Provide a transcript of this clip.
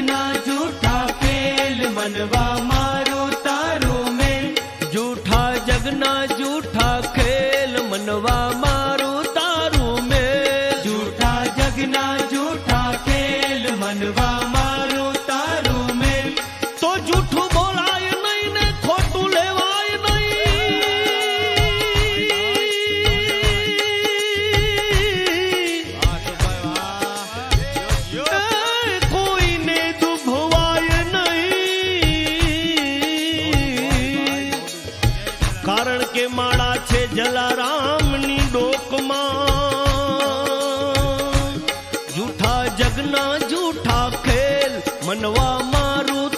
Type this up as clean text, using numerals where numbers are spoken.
જગના જૂઠા ખેલ મનવા મારો તારો મેલ જૂઠા જગના જૂઠા ખેલ મનવા મારું તારું મેલ જૂઠા જગના જૂઠા ખેલ મનવા મારો તારો મેલ તો જૂઠું બોલાય નહીં ને ખોટું લેવાય નહીં કોઈને દુભવાય નહીં કારણ કે માળા છે જલારામની ડોકમાં જૂઠા જગના જૂઠા ખેલ મનવા મારું